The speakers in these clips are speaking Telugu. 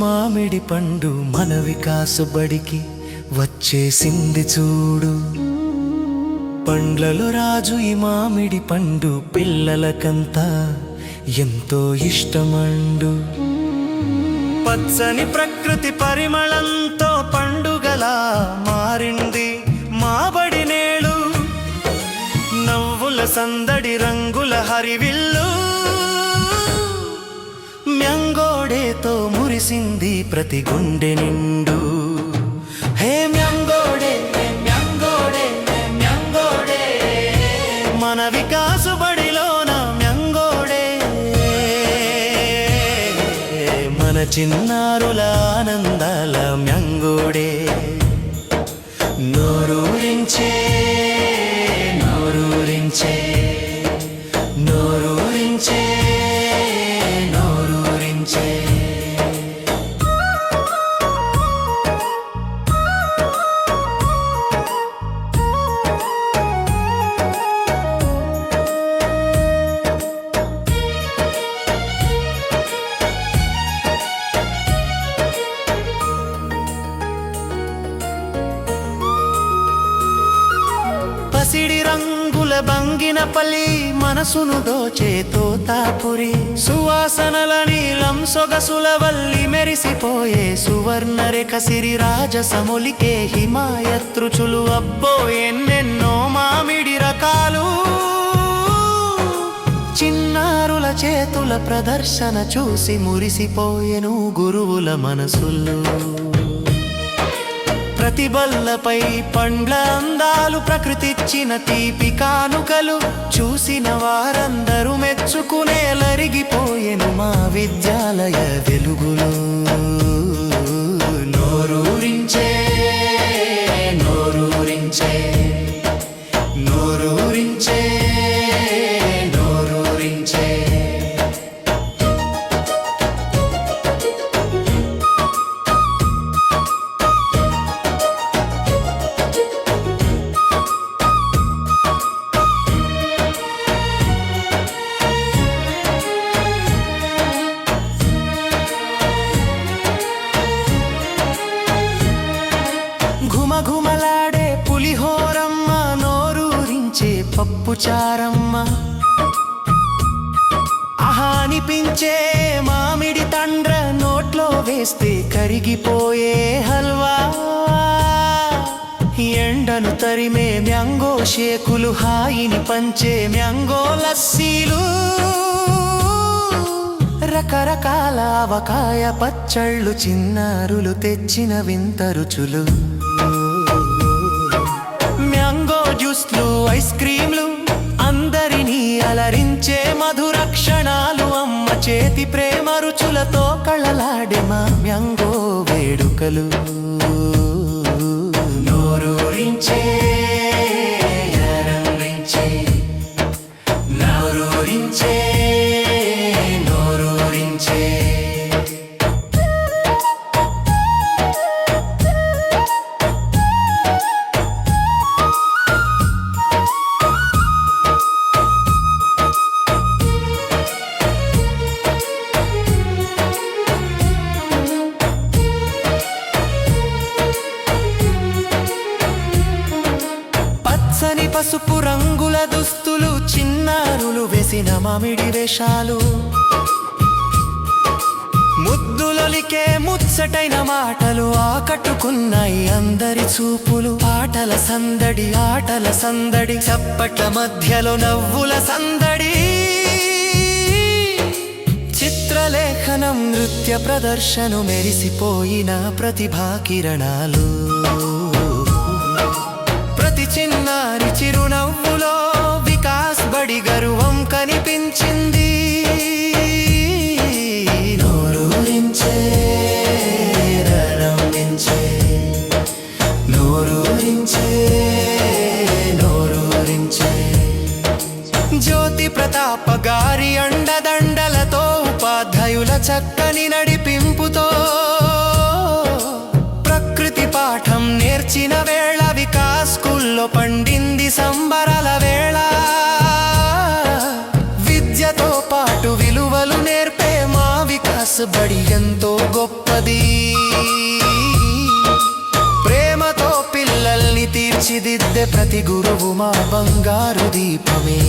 మామిడి పండు మన వికాసు బడికి వచ్చేసింది చూడు. పండ్లలో రాజు ఈ మామిడి పండు పిల్లలకంతా ఎంతో ఇష్టమండు. పచ్చని ప్రకృతి పరిమళంతో పండుగలా మారింది మా బడి నేడు. నవ్వుల సందడి రంగుల హరివిల్లు మ్యాంగోడేతో మురిసింది ప్రతి గుండె నిండు. హే మ్యాంగోడే మ్యాంగోడే మ్యాంగోడే మన వికాసు బడిలోన మ్యాంగోడే. మన చిన్నారుల ఆనందాల మ్యాంగోడే. నోరూరించే నోరూరించే నోరూరించే నోరూరించే. పసిడి రంగుల బంగినపల్లి మనసును దోచే తోతాపురి. సువాసనల నీలం సొగసుల వల్లి మెరిసిపోయే సువర్ణరేఖ సిరి రాజసములికే హిమాయతృచులు. అబ్బో ఎన్నెన్నో మామిడి రకాలు. చిన్నారుల చేతుల ప్రదర్శన చూసి మురిసిపోయెను గురువుల మనసులు. ప్రతి బల్లపై పండ్ల అందాలు ప్రకృతిచ్చిన తీపి కానుకలు. చూసిన వారందరూ మెచ్చుకునేలరిగిపోయెను మా విద్యాలయ వెలుగులు. నోరూరించే నోరూరించే నోరూరించే నోరూరించే. ఘుమఘుమలాడే పులిహోరమ్మ, నోరూరించే పప్పుచారమ్మ, ఆహానిపించే మామిడి తండ్ర, నోట్లో వేస్తే కరిగిపోయే హల్వా. ఎండను తరిమే మ్యాంగో షేకులు, హాయిని పంచే మ్యాంగో లస్సీలు. రకరకాల ఆవకాయ పచ్చళ్ళు, చిన్నారులు తెచ్చిన వింత రుచులు. మ్యాంగో జ్యూస్లు, ఐస్ క్రీంలు, అందరినీ అలరించే మధుర క్షణాలు. అమ్మ చేతి ప్రేమ రుచులతో కళలాడే మా మ్యాంగో వేడుకలు. నోరూరించే నోరూరించే నోరూరించే నోరూరించే. పచ్చని పసుపు రంగుల దుస్తులు, చిన్నారులు వేసిన మామిడి వేషాలు. ముద్దులొలికే ముచ్చటైన మాటలు ఆకట్టుకున్నాయి అందరి చూపులు. ఆటల సందడి ఆటల సందడి, చప్పట్ల మధ్యలో నవ్వుల సందడి. చిత్రలేఖనం నృత్య ప్రదర్శన, మెరిసిపోయిన ప్రతిభా కిరణాలు. ప్రతి చిన్నారి చిరునవ్వులో వికాస్ బడి గర్వం కనిపించింది. నోరూరించే నోరూరించే నోరూరించే నోరూరించే. జ్యోతి ప్రతాప గారి అండదండలతో, ఉపాధ్యాయుల చక్కని నడిపింపుతో, ప్రకృతి పాఠం నేర్చిన వేళ వికాస్ స్కూల్లో పండింది సంబరాల వేళ. విద్యతో పాటు విలువలు నేర్పే మా వికాస్ వికాస్ బడి ఎంతో గొప్పది. ప్రేమతో పిల్లల్ని తీర్చిదిద్దే ప్రతి గురువు మా బంగారు దీపమే.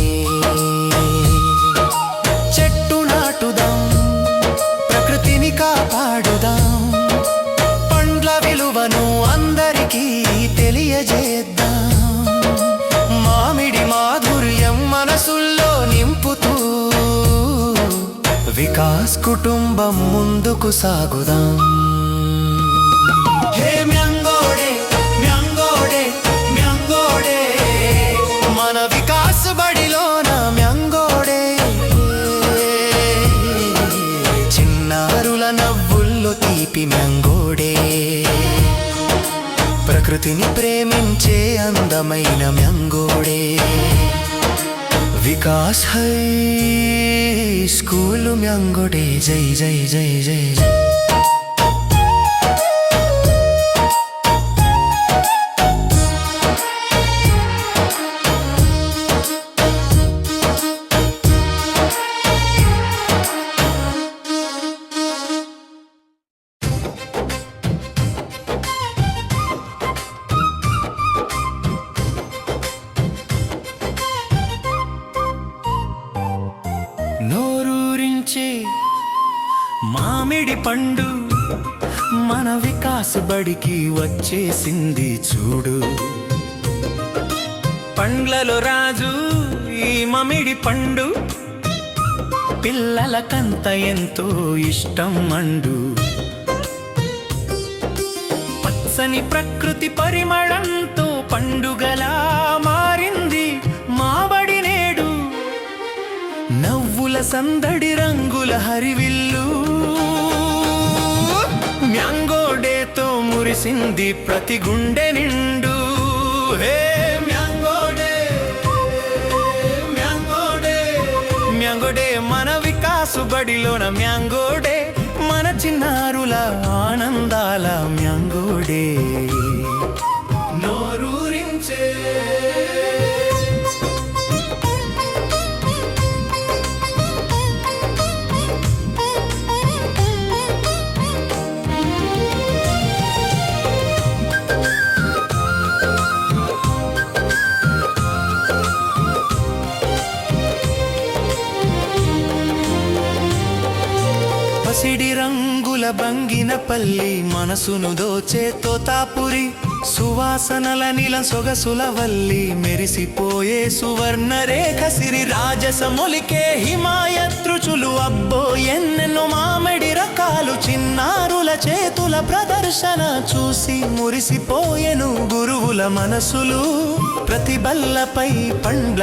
చెట్టు నాటుదాం, ప్రకృతిని కాపాడుదాం, పండ్ల విలువను అందరికీ తెలియజేద్దాం. మామిడి మాధుర్యం మనసుల్లో నింపుతూ వికాస్ కుటుంబం ముందుకు సాగుదాం. హే మ్యాంగోడే మ్యాంగోడే మ్యాంగోడే, మన వికాస్ బడిలోన మ్యాంగోడే. చిన్నారుల నవ్వుల్లో తీపి మ్యాంగోడే, ప్రకృతిని ప్రేమించే అందమైన మ్యాంగోడే. వికాస్ హై స్కూల్ మ్యాంగోడే, జై జై జై జై జై. నోరూరించే మామిడి పండు మన వికాస్ బడికి వచ్చేసింది చూడు. పండ్లలో రాజు ఈ మామిడి పండు, పిల్లలకంత ఎంతో ఇష్టం అండు. పచ్చని ప్రకృతి పరిమళంతో పండుగలా మారింది మా బడి నేడు. నవ్వుల సందడి రంగుల హరివిల్లు, మ్యాంగోడేతో మురిసింది ప్రతి గుండె నిండు. హే మ్యాంగోడే మ్యాంగోడే మ్యాంగోడే, మన వికాసు బడిలోన మ్యాంగోడే, మన చిన్నారుల ఆనందాల మ్యాంగోడే. నోరూరించే పసిడి రంగుల బంగిన పల్లి, మనసును దోచే తోతాపురి, సువాసనల నీల సొగసుల వల్లి, మెరిసిపోయే సువర్ణ రేఖ సిరి, రాజసమొలికే హిమాయతృచులు, అబ్బో ఎన్నెన్నో మామిడి రకాలు. చిన్నారుల చేతుల ప్రదర్శన చూసి మురిసిపోయెను గురువుల మనసులు, ప్రతి బల్లపై పండ్ల